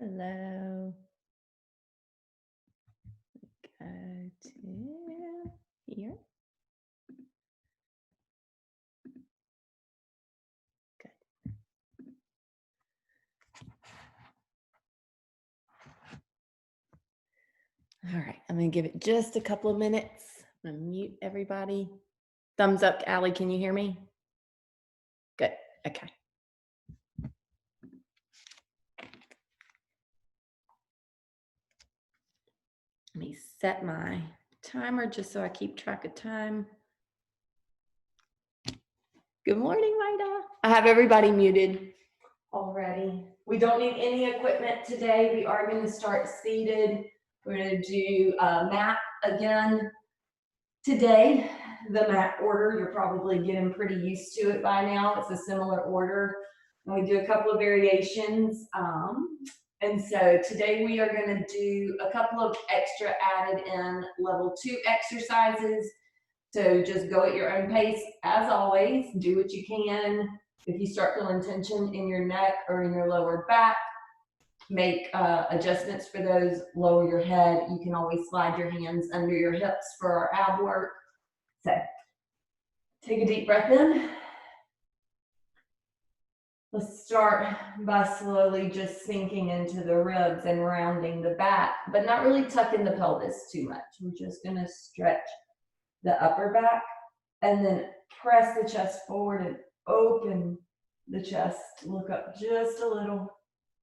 Hello. Go to here. Good. All right, I'm gonna give it just a couple of minutes. I'm gonna mute everybody. Thumbs up, Allie, can you hear me? Good, okay. Let me set my timer just so I keep track of time. Good morning, Maida. I have everybody muted already. We don't need any equipment today. We are going to start seated. We're going to do mat again today. The mat order, you're probably getting pretty used to it by now. It's a similar order. And we do a couple of variations. And so today we are going to do a couple of extra added in level 2 exercises. So just go at your own pace. As always, do what you can. If you start feeling tension in your neck or in your lower back, make adjustments for those. Lower your head. You can always slide your hands under your hips for our ab work. So take a deep breath in. Let's start by slowly just sinking into the ribs and rounding the back, but not really tucking the pelvis too much. We're just going to stretch the upper back and then press the chest forward and open the chest. Look up just a little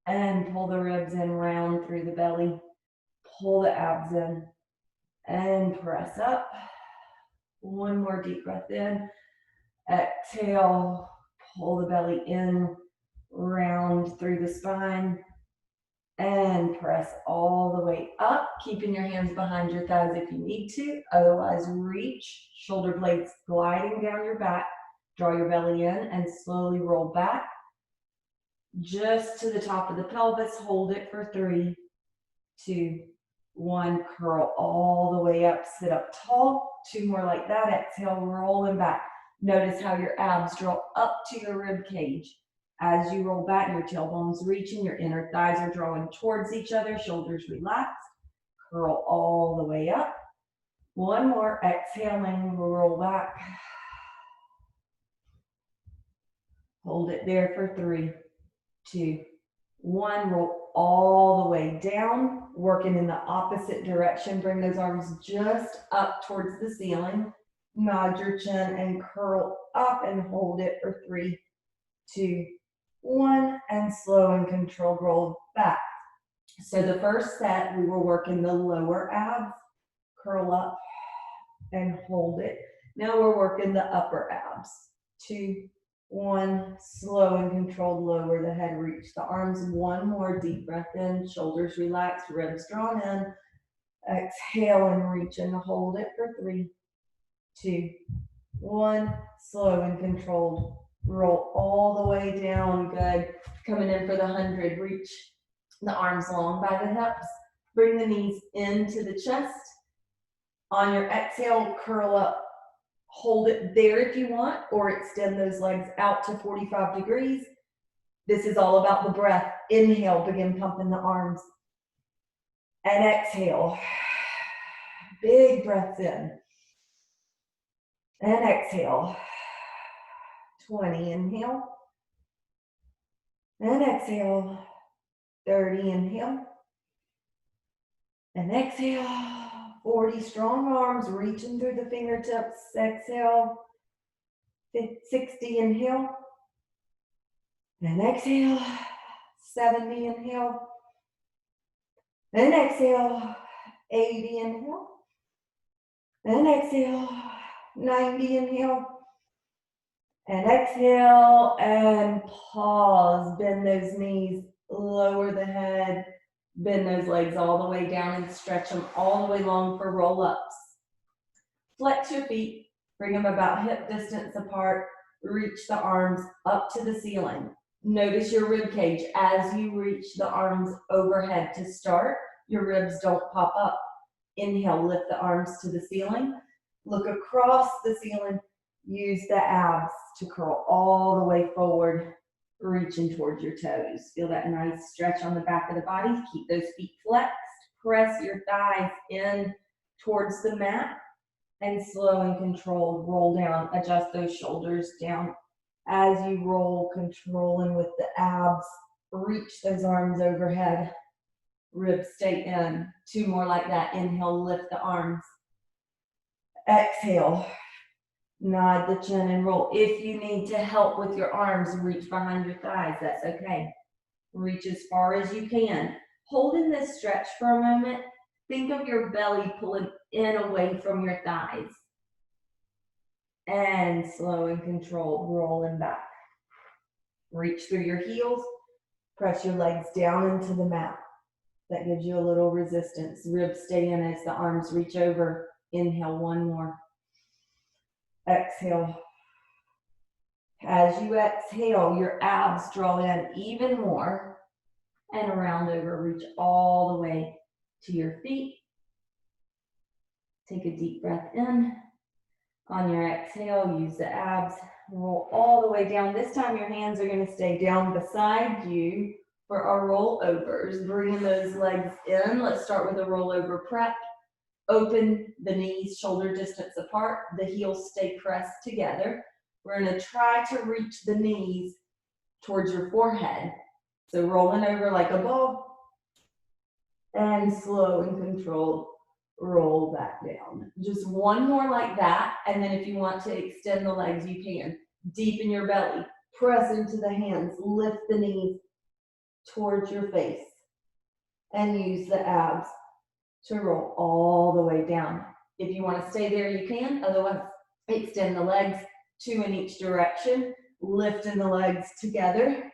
and pull the ribs in, round through the belly. Pull the abs in and press up. One more deep breath in. Exhale, pull the belly in, round through the spine, and press all the way up, keeping your hands behind your thighs if you need to. Otherwise, reach, shoulder blades gliding down your back. Draw your belly in and slowly roll back. Just to the top of the pelvis, hold it for 3, 2, 1. Curl all the way up, sit up tall. 2 more like that. Exhale, rolling back. Notice how your abs draw up to your rib cage. As you roll back, your tailbone's reaching, your inner thighs are drawing towards each other, shoulders relaxed. Curl all the way up. 1 more, exhaling, roll back. Hold it there for 3, 2, 1. Roll all the way down, working in the opposite direction. Bring those arms just up towards the ceiling. Nod your chin and curl up and hold it for 3, 2, 1, and slow and controlled roll back. So the first set, we were working the lower abs, curl up and hold it. Now we're working the upper abs. 2, 1, slow and controlled, lower the head, reach the arms. 1 more deep breath in, shoulders relaxed, ribs drawn in. Exhale and reach and hold it for 3, 2, 1, slow and controlled. Roll all the way down, good. Coming in for the 100, reach the arms long by the hips. Bring the knees into the chest. On your exhale, curl up. Hold it there if you want, or extend those legs out to 45 degrees. This is all about the breath. Inhale, begin pumping the arms. And exhale. Big breaths in. And exhale. 20, inhale. And exhale. 30, inhale. And exhale. 40, strong arms, reaching through the fingertips. Exhale. 60, inhale. And exhale. 70, inhale. And exhale. 80, inhale. And exhale. 90, inhale. And exhale and pause. Bend those knees, lower the head, bend those legs all the way down and stretch them all the way long for roll-ups. Flex your feet, bring them about hip distance apart, reach the arms up to the ceiling. Notice your rib cage as you reach the arms overhead to start. Your ribs don't pop up. Inhale, lift the arms to the ceiling. Look across the ceiling. Use the abs to curl all the way forward. reaching towards your toes. Feel that nice stretch on the back of the body. Keep those feet flexed. Press your thighs in towards the mat and slow and controlled roll down. Adjust those shoulders down as you roll, controlling with the abs. Reach those arms overhead. Ribs stay in. 2 more like that. Inhale, lift the arms. Exhale, nod the chin and roll. If you need to help with your arms, reach behind your thighs. That's okay. Reach as far as you can. Holding this stretch for a moment. Think of your belly pulling in away from your thighs. And slow and controlled, rolling back. Reach through your heels. Press your legs down into the mat. That gives you a little resistance. Ribs stay in as the arms reach over. Inhale, 1 more. Exhale. As you exhale, your abs draw in even more. And around over, reach all the way to your feet. Take a deep breath in. On your exhale, use the abs. Roll all the way down. This time your hands are going to stay down beside you for our rollovers. Bringing those legs in. Let's start with a rollover prep. Open the knees shoulder distance apart. The heels stay pressed together. We're going to try to reach the knees towards your forehead. So rolling over like a ball. And slow and controlled, roll back down. Just 1 more like that. And then if you want to extend the legs, you can. Deepen your belly. Press into the hands. Lift the knees towards your face. And use the abs to roll all the way down. If you want to stay there, you can. Otherwise, extend the legs 2 in each direction. Lifting the legs together.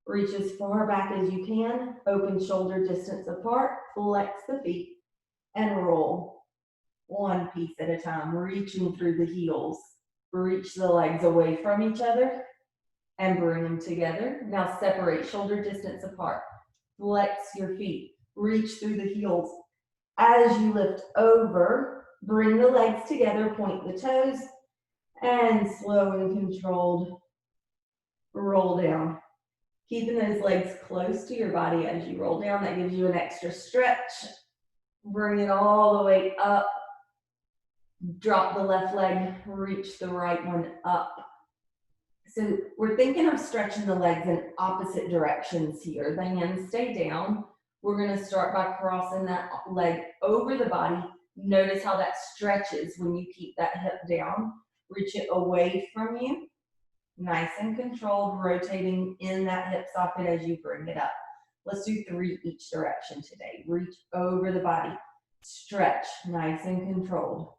Reach as far back as you can. Open shoulder distance apart. Flex the feet and roll. 1 piece at a time. Reaching through the heels. Reach the legs away from each other and bring them together. Now separate shoulder distance apart. Flex your feet. Reach through the heels. As you lift over, bring the legs together, point the toes, and slow and controlled roll down. Keeping those legs close to your body as you roll down. That gives you an extra stretch. Bring it all the way up. Drop the left leg, reach the right one up. So we're thinking of stretching the legs in opposite directions here. The hands stay down. We're going to start by crossing that leg over the body. Notice how that stretches when you keep that hip down. Reach it away from you. Nice and controlled, rotating in that hip socket as you bring it up. Let's do 3 each direction today. Reach over the body. Stretch, nice and controlled.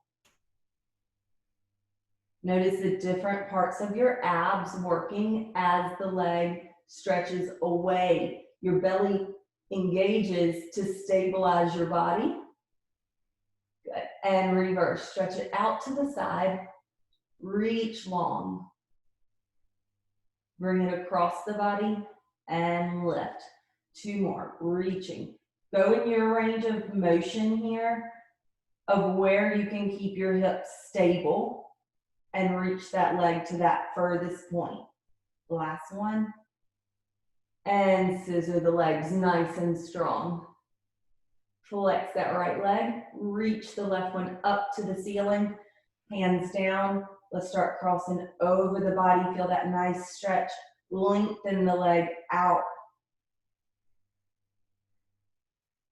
Notice the different parts of your abs working as the leg stretches away. Your belly engages to stabilize your body. Good. And reverse. Stretch it out to the side. Reach long. Bring it across the body and lift. 2 more. Reaching. Go in your range of motion here of where you can keep your hips stable and reach that leg to that furthest point. Last one. And scissor the legs nice and strong. Flex that right leg. Reach the left one up to the ceiling. Hands down. Let's start crossing over the body. Feel that nice stretch. Lengthen the leg out.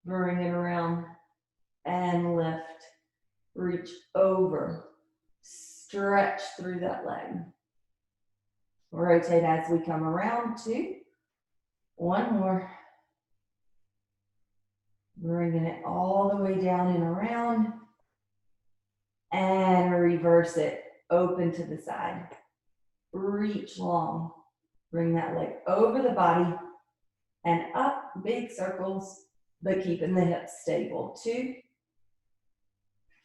Bring it around and lift. Reach over. Stretch through that leg. Rotate as we come around. 2. 1 more. Bringing it all the way down and around. And reverse it. Open to the side. Reach long. Bring that leg over the body and up. Big circles, but keeping the hips stable. 2.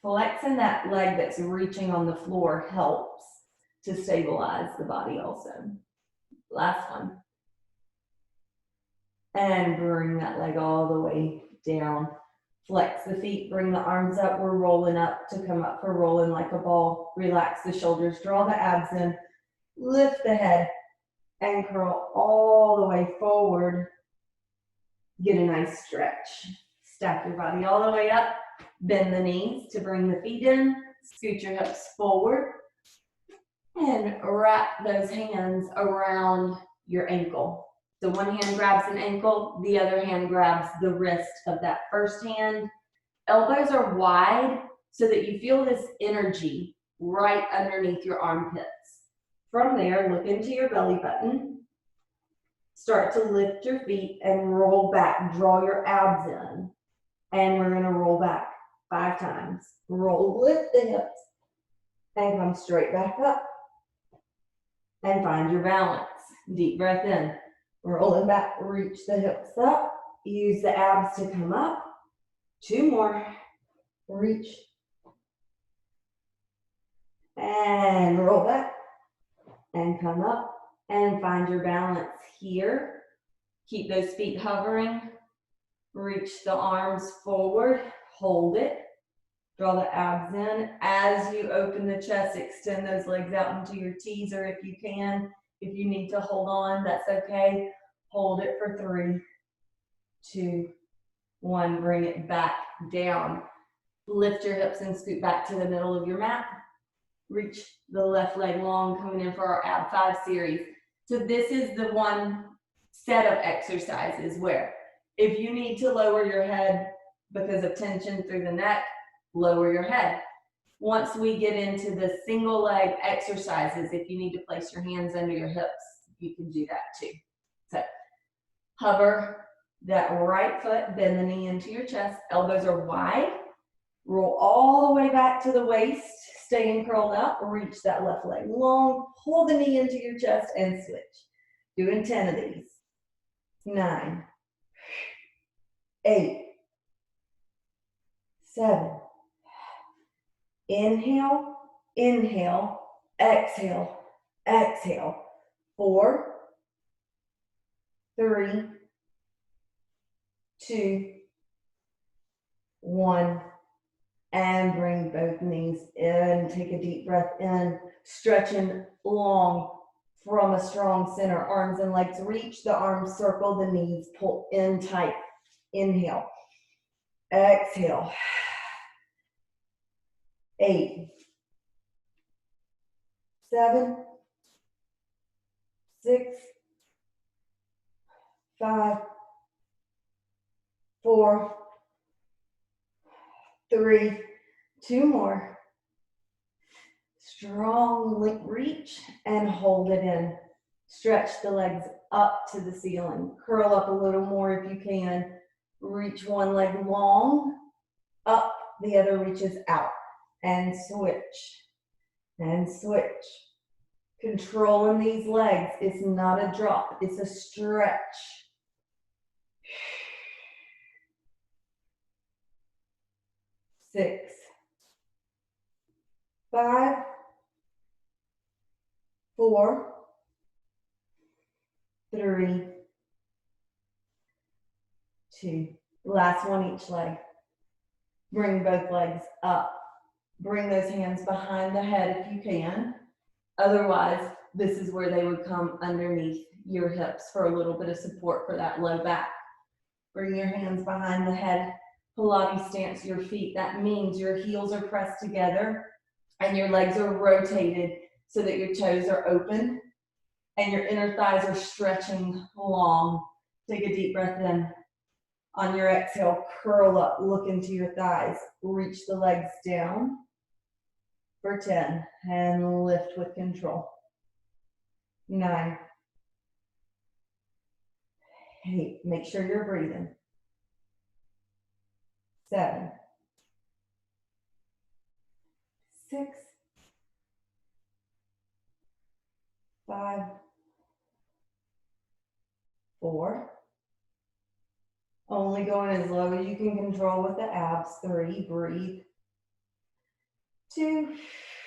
Flexing that leg that's reaching on the floor helps to stabilize the body also. Last one. And bring that leg all the way down. Flex the feet, bring the arms up. We're rolling up to come up for rolling like a ball. Relax the shoulders, draw the abs in. Lift the head. and curl all the way forward. Get a nice stretch. Stack your body all the way up. Bend the knees to bring the feet in. Scoot your hips forward. And wrap those hands around your ankle. So one hand grabs an ankle, the other hand grabs the wrist of that first hand. Elbows are wide so that you feel this energy right underneath your armpits. From there, look into your belly button. Start to lift your feet and roll back. Draw your abs in. And we're gonna roll back 5 times. Roll, lift the hips, and come straight back up. And find your balance. Deep breath in. Rolling back, reach the hips up. Use the abs to come up. 2 more. Reach. And roll back. And come up. And find your balance here. Keep those feet hovering. Reach the arms forward. Hold it. Draw the abs in. As you open the chest, extend those legs out into your teaser if you can. If you need to hold on, that's okay. Hold it for 3, 2, 1. Bring it back down. Lift your hips and scoot back to the middle of your mat. Reach the left leg long, coming in for our ab 5 series. So this is the one set of exercises where if you need to lower your head because of tension through the neck, lower your head. Once we get into the single leg exercises, if you need to place your hands under your hips, you can do that too. So hover that right foot, bend the knee into your chest, elbows are wide, roll all the way back to the waist, staying curled up, reach that left leg long, pull the knee into your chest and switch. Doing 10 of these. 9, 8, 7, inhale, inhale, exhale, exhale. 4, 3, 2, 1. And bring both knees in. Take a deep breath in, stretching long from a strong center. Arms and legs reach, the arms circle, the knees pull in tight. Inhale, exhale. 8, 7, 6, 5, 4, 3, 2 more. Strong reach and hold it in. Stretch the legs up to the ceiling. Curl up a little more if you can. Reach one leg long, up, the other reaches out. And switch. And switch. Controlling these legs. It's not a drop, it's a stretch. 6, 5, 4, 3, 2. Last one each leg. Bring both legs up. Bring those hands behind the head if you can. Otherwise, this is where they would come underneath your hips for a little bit of support for that low back. Bring your hands behind the head. Pilates stance, your feet. That means your heels are pressed together and your legs are rotated so that your toes are open and your inner thighs are stretching long. Take a deep breath in. On your exhale, curl up, look into your thighs. Reach the legs down for 10 and lift with control. 9, 8, make sure you're breathing. 7, 6, 5, 4. Only going as low as you can control with the abs. 3, breathe. 2,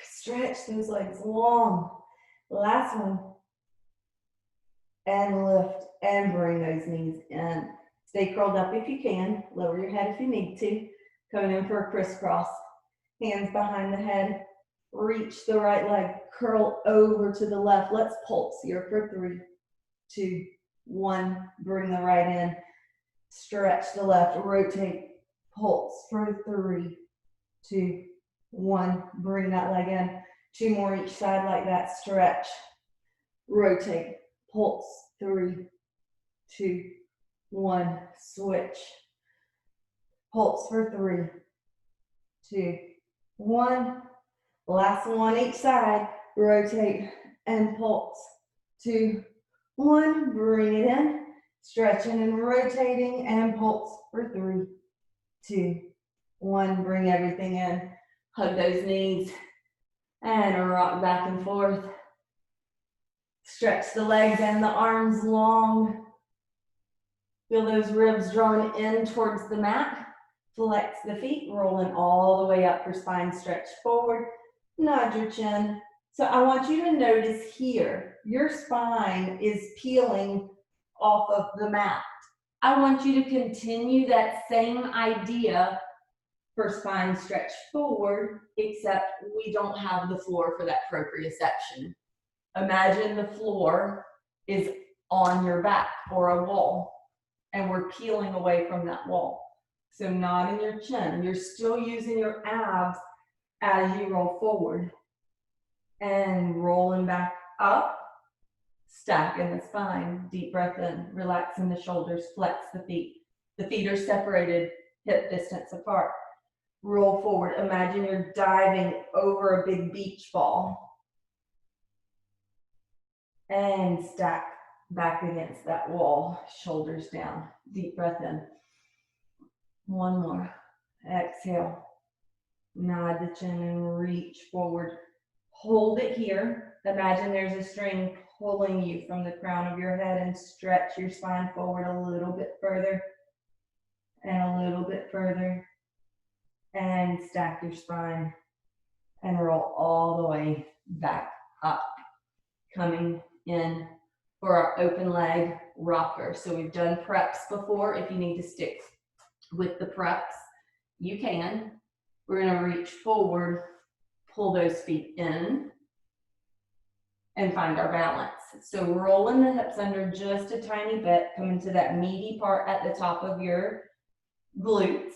stretch those legs long. Last one. And lift and bring those knees in. Stay curled up if you can. Lower your head if you need to. Coming in for a crisscross. Hands behind the head. Reach the right leg. Curl over to the left. Let's pulse here for 3, 2, 1, bring the right in, stretch the left, rotate, pulse for 3, 2, 1, bring that leg in, 2 more each side like that, stretch, rotate, pulse, 3, 2, 1, switch, pulse for 3, 2, 1, last one each side, rotate and pulse, 2, 1, bring it in, stretching and rotating and pulse for 3, 2, 1, bring everything in, hug those knees and rock back and forth. Stretch the legs and the arms long. Feel those ribs drawn in towards the mat. Flex the feet, rolling all the way up for spine stretch forward. Nod your chin. So I want you to notice here, your spine is peeling off of the mat. I want you to continue that same idea for spine stretch forward, except we don't have the floor for that proprioception. Imagine the floor is on your back or a wall, and we're peeling away from that wall. So nodding your chin, you're still using your abs as you roll forward. And rolling back up, stacking the spine, deep breath in, relaxing the shoulders, flex the feet. The feet are separated, hip distance apart. Roll forward, imagine you're diving over a big beach ball. And stack back against that wall, shoulders down, deep breath in. One more, exhale. Nod the chin and reach forward. Hold it here. Imagine there's a string pulling you from the crown of your head, and stretch your spine forward a little bit further and a little bit further, and stack your spine and roll all the way back up, coming in for our open leg rocker. So we've done preps before. If you need to stick with the preps, you can. We're going to reach forward, pull those feet in, and find our balance. So rolling the hips under just a tiny bit, coming to that meaty part at the top of your glutes.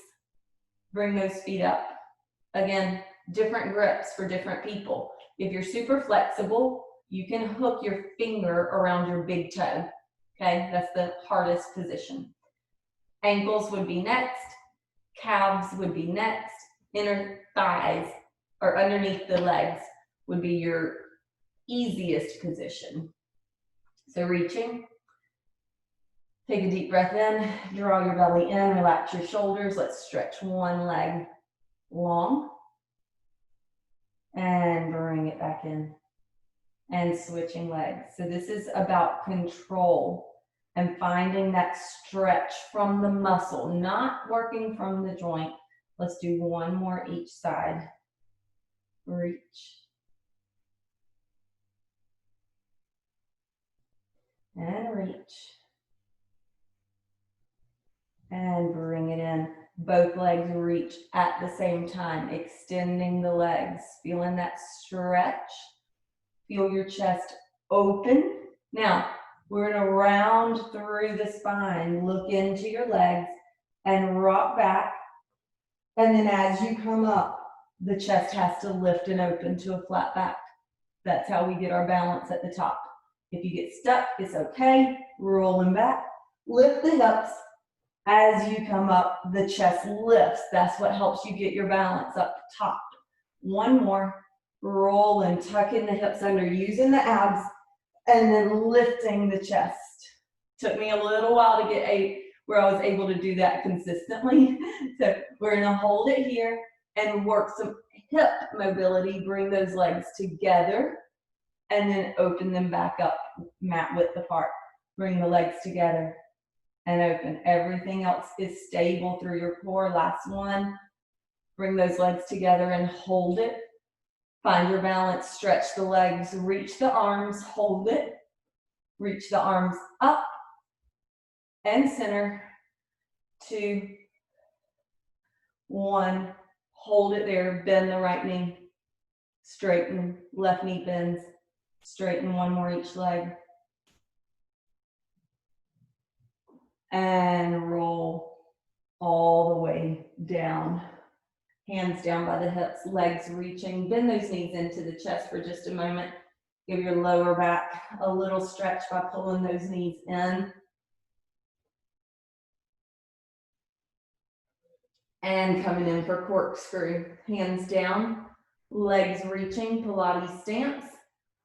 Bring those feet up. Again, different grips for different people. If you're super flexible, you can hook your finger around your big toe. Okay, that's the hardest position. Ankles would be next, calves would be next, inner thighs or underneath the legs would be your easiest position. So reaching, take a deep breath in, draw your belly in, relax your shoulders. Let's stretch one leg long and bring it back in, and switching legs. So this is about control and finding that stretch from the muscle, not working from the joint. Let's do one more each side. Reach. And reach. And bring it in. Both legs reach at the same time, extending the legs, feeling that stretch. Feel your chest open. Now, we're going to round through the spine, look into your legs, and rock back. And then as you come up, the chest has to lift and open to a flat back. That's how we get our balance at the top. If you get stuck, it's okay. Rolling back, lift the hips. As you come up, the chest lifts. That's what helps you get your balance up top. One more. Roll and tuck in the hips under, using the abs, and then lifting the chest. Took me a little while to get where I was able to do that consistently. So we're gonna hold it here and work some hip mobility, bring those legs together, and then open them back up, mat width apart. Bring the legs together and open. Everything else is stable through your core. Last one. Bring those legs together and hold it. Find your balance, stretch the legs, reach the arms, hold it. Reach the arms up and center. 2, 1. Hold it there, bend the right knee. Straighten, left knee bends. Straighten one more each leg. and roll all the way down. Hands down by the hips, legs reaching. Bend those knees into the chest for just a moment. Give your lower back a little stretch by pulling those knees in. And coming in for corkscrew. Hands down, legs reaching, Pilates stance.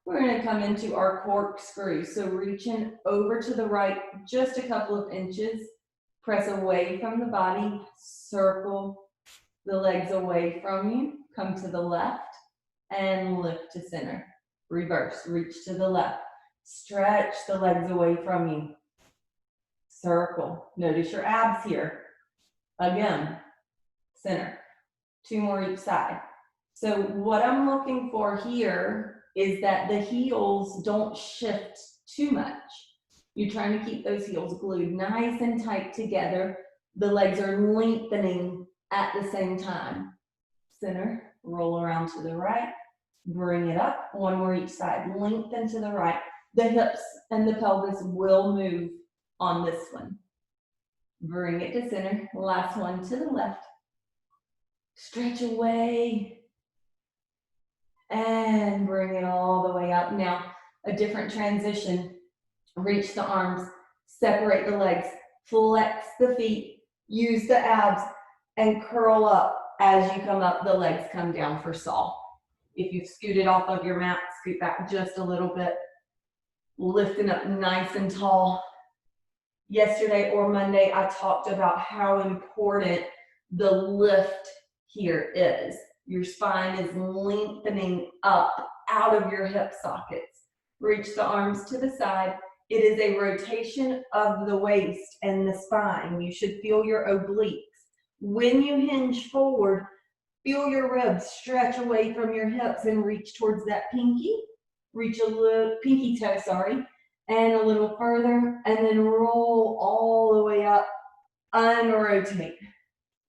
We're going to come into our corkscrew. So reaching over to the right just a couple of inches. Press away from the body. Circle the legs away from you. Come to the left and lift to center. Reverse, reach to the left. Stretch the legs away from you. Circle. Notice your abs here. Again, center. 2 more each side. So what I'm looking for here is that the heels don't shift too much. You're trying to keep those heels glued nice and tight together. The legs are lengthening at the same time. Center, roll around to the right, bring it up, 1 more each side, lengthen to the right. The hips and the pelvis will move on this one. Bring it to center, last one to the left. Stretch away and bring it all the way up. Now, a different transition. Reach the arms, separate the legs, flex the feet, use the abs, and curl up. As you come up, the legs come down for saw. If you've scooted off of your mat, scoot back just a little bit. Lifting up nice and tall. Yesterday or Monday, I talked about how important the lift here is. Your spine is lengthening up out of your hip sockets. Reach the arms to the side. It is a rotation of the waist and the spine. You should feel your obliques. When you hinge forward, feel your ribs stretch away from your hips and reach towards that pinky. Reach a little, pinky toe, sorry, and a little further, and then roll all the way up, unrotate.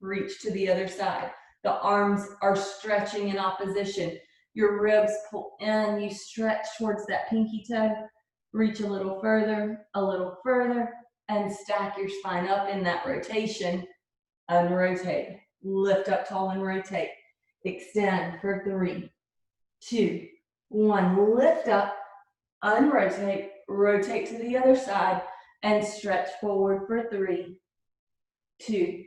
Reach to the other side. The arms are stretching in opposition. Your ribs pull in, you stretch towards that pinky toe. Reach a little further, and stack your spine up in that rotation. Unrotate. Lift up tall and rotate. Extend for 3, 2, 1. Lift up, unrotate, rotate to the other side, and stretch forward for 3, 2,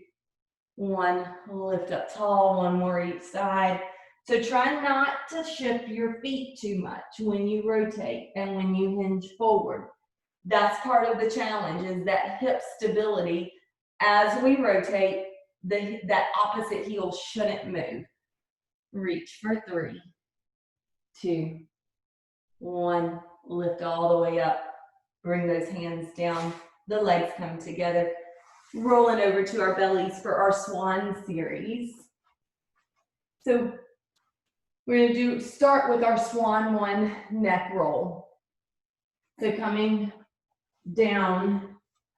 1. Lift up tall, 1 more each side. So try not to shift your feet too much when you rotate and when you hinge forward. That's part of the challenge, is that hip stability. As we rotate, that opposite heel shouldn't move. Reach for 3, 2, 1. Lift all the way up. Bring those hands down. The legs come together. Rolling over to our bellies for our swan series. So we're going to start with our swan 1 neck roll. So coming down,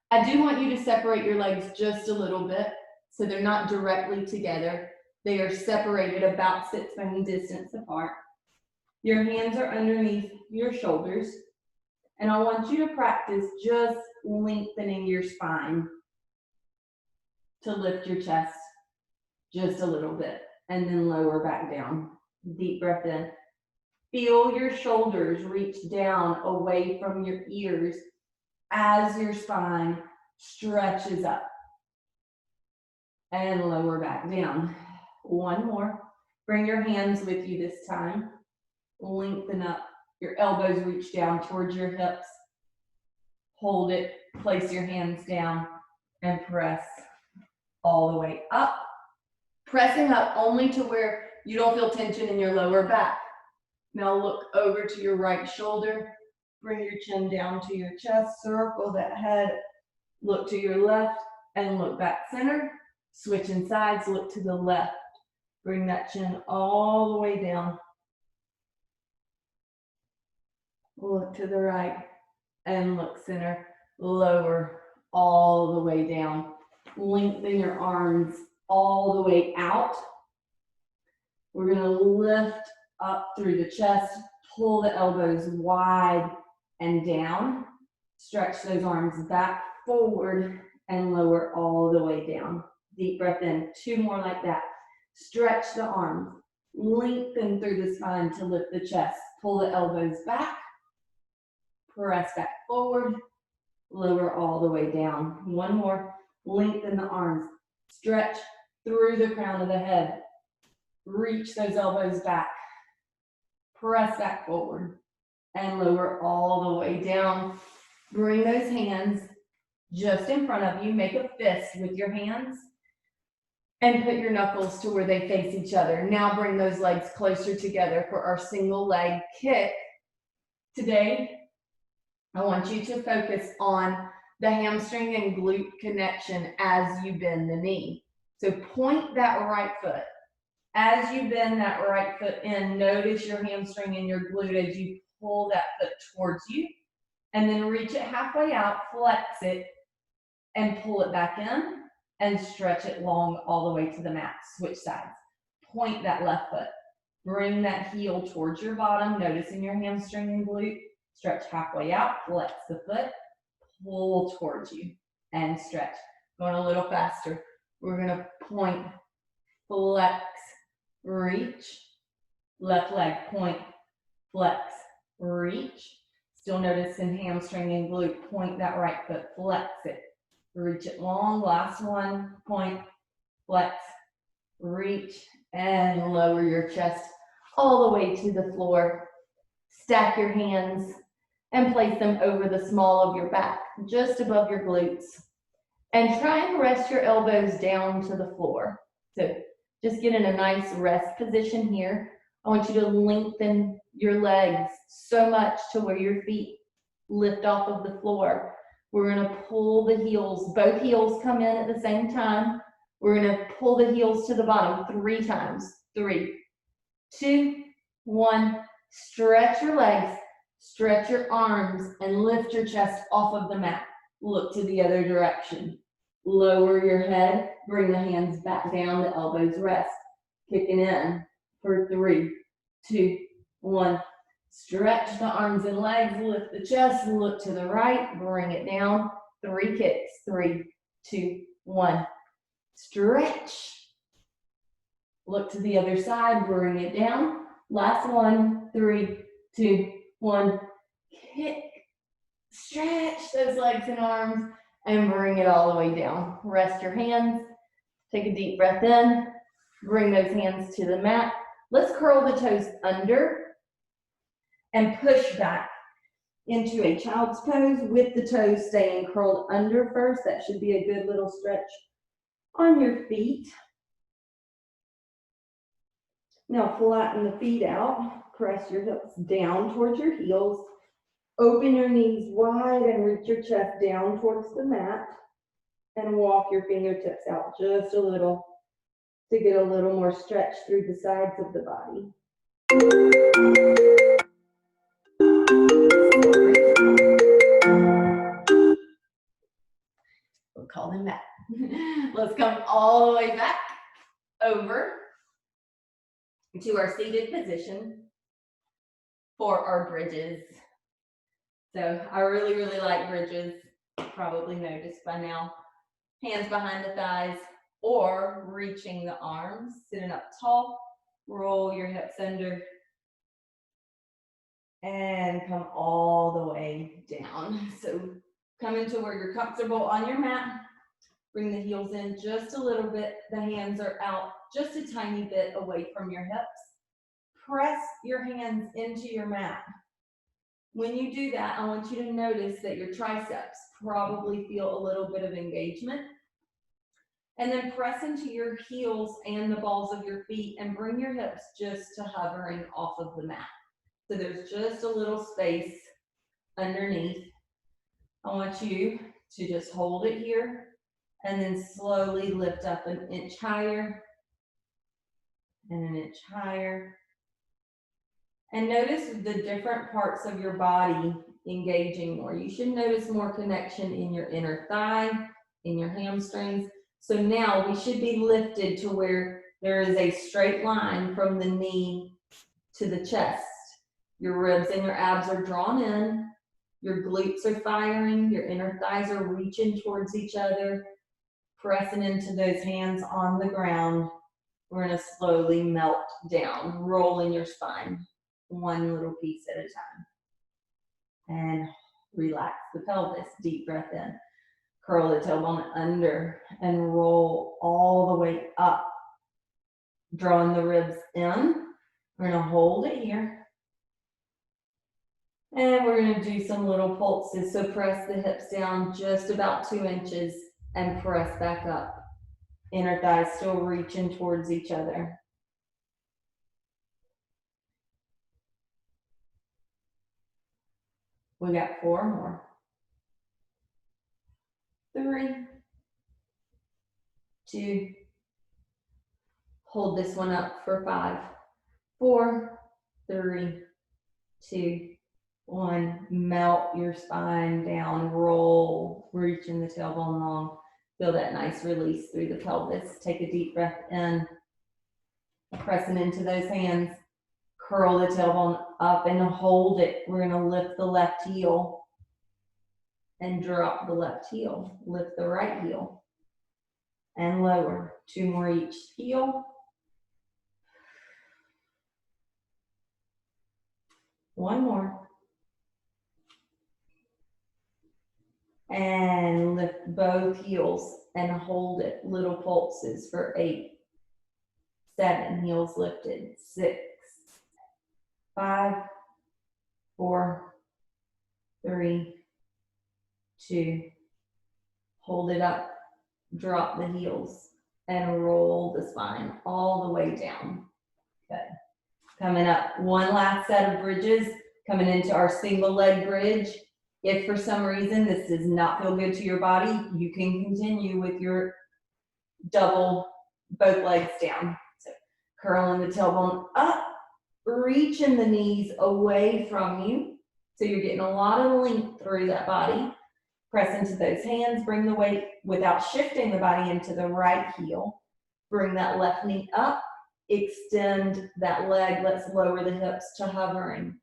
I do want you to separate your legs just a little bit so they're not directly together. They are separated about 6 bone distance apart. Your hands are underneath your shoulders, and I want you to practice just lengthening your spine to lift your chest just a little bit, and then lower back down. Deep breath in. Feel your shoulders reach down away from your ears as your spine stretches up. And lower back down. 1 more. Bring your hands with you this time. Lengthen up. Your elbows reach down towards your hips. Hold it. Place your hands down and press all the way up. Pressing up only to where you don't feel tension in your lower back. Now look over to your right shoulder. Bring your chin down to your chest. Circle that head. Look to your left and look back center. Switching sides, look to the left. Bring that chin all the way down. Look to the right and look center. Lower all the way down. Lengthen your arms all the way out. We're going to lift up through the chest. Pull the elbows wide and down. Stretch those arms back forward and lower all the way down. Deep breath in, 2 more like that. Stretch the arms, lengthen through the spine to lift the chest. Pull the elbows back, press back forward, lower all the way down. 1 more, lengthen the arms, stretch through the crown of the head. Reach those elbows back, press back forward, and lower all the way down. Bring those hands just in front of you. Make a fist with your hands and put your knuckles to where they face each other. Now bring those legs closer together for our single leg kick. Today, I want you to focus on the hamstring and glute connection as you bend the knee. So point that right foot. As you bend that right foot in, notice your hamstring and your glute as you pull that foot towards you. And then reach it halfway out, flex it, and pull it back in, and stretch it long all the way to the mat. Switch sides. Point that left foot. Bring that heel towards your bottom, noticing your hamstring and glute. Stretch halfway out, flex the foot, pull towards you, and stretch. Going a little faster. We're gonna point, flex, reach, left leg, point, flex, reach. Still noticing hamstring and glute. Point that right foot, flex it, reach it long. Last one, point, flex, reach, and lower your chest all the way to the floor. Stack your hands and place them over the small of your back, just above your glutes. And try and rest your elbows down to the floor. So just get in a nice rest position here. I want you to lengthen your legs so much to where your feet lift off of the floor. We're gonna pull the heels, both heels come in at the same time. We're gonna pull the heels to the bottom 3 times. 3, 2, 1. Stretch your legs, stretch your arms, and lift your chest off of the mat. Look to the other direction. Lower your head, bring the hands back down, the elbows rest. Kicking in for 3, 2, 1. Stretch the arms and legs, lift the chest, look to the right, bring it down. 3 kicks, 3, 2, 1. Stretch. Look to the other side, bring it down. Last one, 3, 2, 1. Kick. Stretch those legs and arms and bring it all the way down. Rest your hands. Take a deep breath in. Bring those hands to the mat. Let's curl the toes under and push back into a child's pose with the toes staying curled under first. That should be a good little stretch on your feet. Now flatten the feet out. Press your hips down towards your heels. Open your knees wide and reach your chest down towards the mat. And walk your fingertips out just a little to get a little more stretch through the sides of the body. We'll call him back. Let's come all the way back over to our seated position for our bridges. So I really, really like bridges. You probably noticed by now. Hands behind the thighs or reaching the arms, sitting up tall, roll your hips under and come all the way down. So come into where you're comfortable on your mat. Bring the heels in just a little bit. The hands are out just a tiny bit away from your hips. Press your hands into your mat. When you do that, I want you to notice that your triceps probably feel a little bit of engagement. And then press into your heels and the balls of your feet and bring your hips just to hovering off of the mat. So there's just a little space underneath. I want you to just hold it here and then slowly lift up an inch higher and an inch higher. And notice the different parts of your body engaging more. You should notice more connection in your inner thigh, in your hamstrings. So now we should be lifted to where there is a straight line from the knee to the chest. Your ribs and your abs are drawn in. Your glutes are firing, your inner thighs are reaching towards each other, pressing into those hands on the ground. We're gonna slowly melt down, rolling your spine, one little piece at a time. And relax the pelvis, deep breath in. Curl the tailbone under and roll all the way up, drawing the ribs in. We're gonna hold it here. And we're gonna do some little pulses. So press the hips down just about 2 inches and press back up. Inner thighs still reaching towards each other. We got 4 more. 3, 2, hold this one up for 5, 4, 3, 2, 1. Melt your spine down, roll, reaching the tailbone long. Feel that nice release through the pelvis. Take a deep breath in, pressing into those hands. Curl the tailbone up and hold it. We're gonna lift the left heel and drop the left heel. Lift the right heel and lower. 2 more each heel. 1 more. And lift both heels and hold it. Little pulses for 8, 7, heels lifted, 6, 5, 4, 3, 2, hold it up, drop the heels, and roll the spine all the way down. Good. Coming up, one last set of bridges, coming into our single leg bridge. If for some reason this does not feel good to your body, you can continue with your double, both legs down. So curling the tailbone up, reaching the knees away from you. So you're getting a lot of length through that body. Press into those hands, bring the weight without shifting the body into the right heel. Bring that left knee up, extend that leg. Let's lower the hips to hovering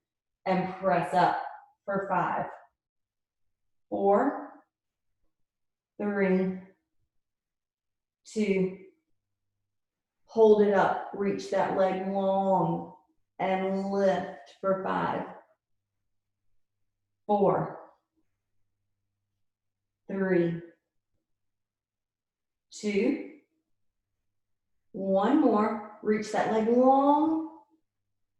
and press up for 5, 4, 3, 2, hold it up, reach that leg long and lift for 5, 4, 3, 2, 1 more, reach that leg long,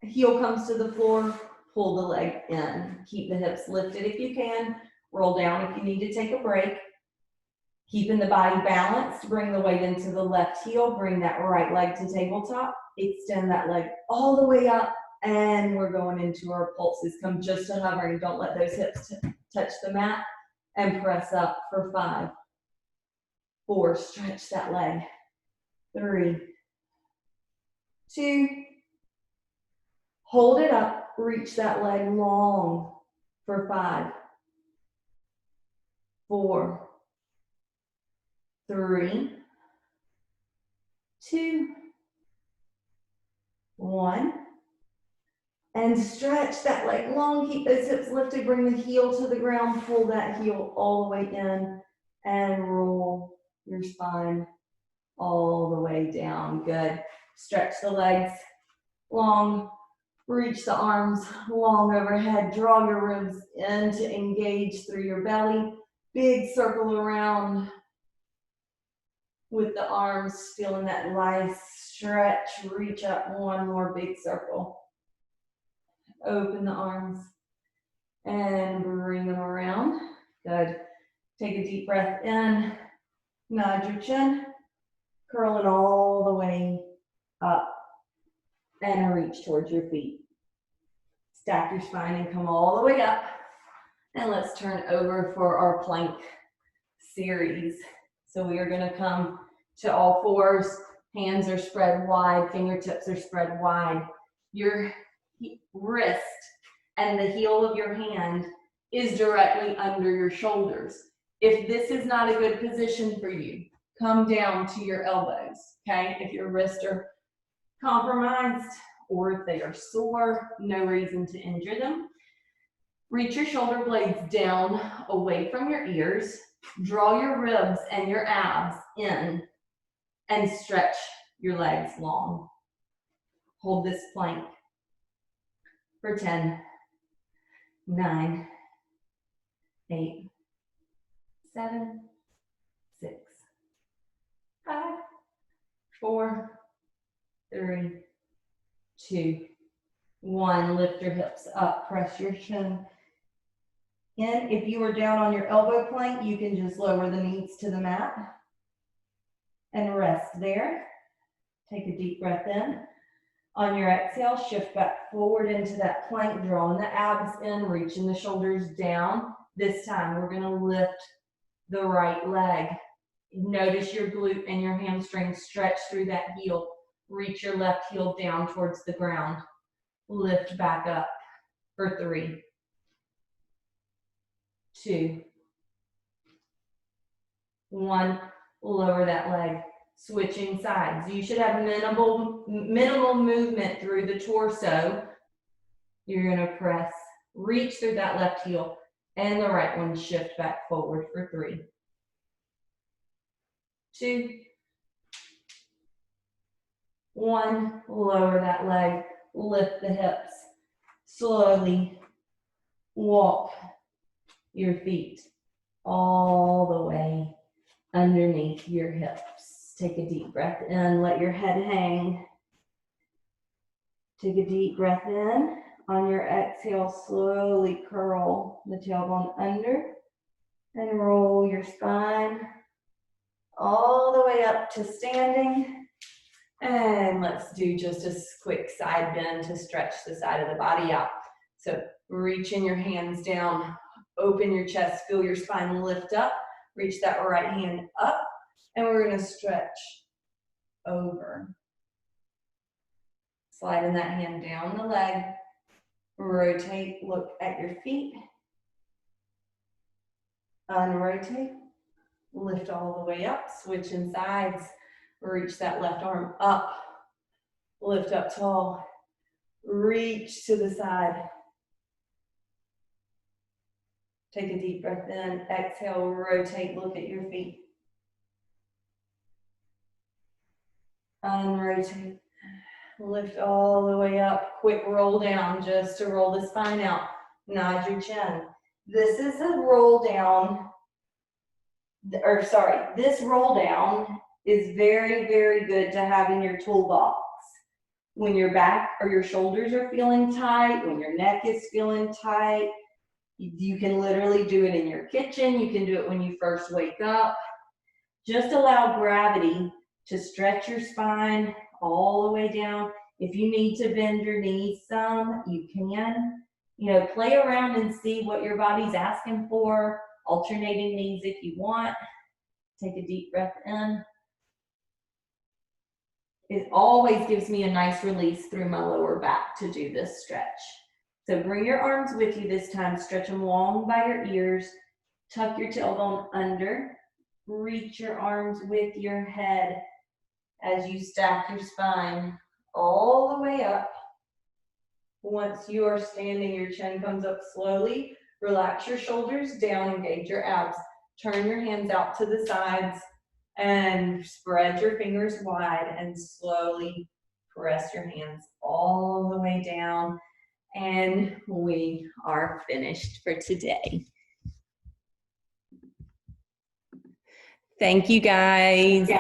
heel comes to the floor, pull the leg in, keep the hips lifted if you can, roll down if you need to take a break, keeping the body balanced, bring the weight into the left heel, bring that right leg to tabletop, extend that leg all the way up, and we're going into our pulses. Come just to hovering, don't let those hips touch the mat, and press up for 5, 4, stretch that leg, 3, 2, hold it up, reach that leg long for 5, 4, 3, 2, 1, and stretch that leg long, keep those hips lifted, bring the heel to the ground, pull that heel all the way in, and roll your spine all the way down. Good. Stretch the legs long, reach the arms long overhead, draw your ribs in to engage through your belly, big circle around with the arms, feeling that nice stretch, reach up, 1 more big circle. Open the arms and bring them around. Good. Take a deep breath in, nod your chin, curl it all the way up and reach towards your feet. Stack your spine and come all the way up. And let's turn over for our plank series. So we are going to come to all fours. Hands are spread wide, fingertips are spread wide. Your wrist and the heel of your hand is directly under your shoulders. If this is not a good position for you, come down to your elbows, okay? If your wrists are compromised or if they are sore, no reason to injure them. Reach your shoulder blades down away from your ears. Draw your ribs and your abs in and stretch your legs long. Hold this plank for 10, 9, 8, 7, 6, 5, 4, 3, 2, 1. Lift your hips up, press your chin in. If you are down on your elbow plank, you can just lower the knees to the mat and rest there. Take a deep breath in. On your exhale, shift back forward into that plank, drawing the abs in, reaching the shoulders down. This time, we're gonna lift the right leg. Notice your glute and your hamstring stretch through that heel. Reach your left heel down towards the ground. Lift back up for 3, 2, 1. Lower that leg. Switching sides. You should have minimal movement through the torso. You're gonna press, reach through that left heel, and the right one shift back forward for 3, 2, 1. Lower that leg, lift the hips. Slowly walk your feet all the way underneath your hips. Take a deep breath in, let your head hang. Take a deep breath in. On your exhale, slowly curl the tailbone under and roll your spine all the way up to standing. And let's do just a quick side bend to stretch the side of the body out. So reaching your hands down, open your chest, feel your spine lift up, reach that right hand up, and we're gonna stretch over. Sliding that hand down the leg, rotate, look at your feet, unrotate, lift all the way up, switching sides, reach that left arm up, lift up tall, reach to the side. Take a deep breath in, exhale, rotate, look at your feet. Unrotate, lift all the way up, quick roll down just to roll the spine out, nod your chin. This is a roll down, this roll down is very, very good to have in your toolbox. When your back or your shoulders are feeling tight, when your neck is feeling tight, you can literally do it in your kitchen. You can do it when you first wake up. Just allow gravity to stretch your spine all the way down. If you need to bend your knees some, you can. You know, play around and see what your body's asking for. Alternating knees if you want. Take a deep breath in. It always gives me a nice release through my lower back to do this stretch. So bring your arms with you this time. Stretch them long by your ears. Tuck your tailbone under. Reach your arms with your head as you stack your spine all the way up. Once you are standing, your chin comes up slowly. Relax your shoulders down, engage your abs. Turn your hands out to the sides and spread your fingers wide and slowly press your hands all the way down. And we are finished for today. Thank you, guys.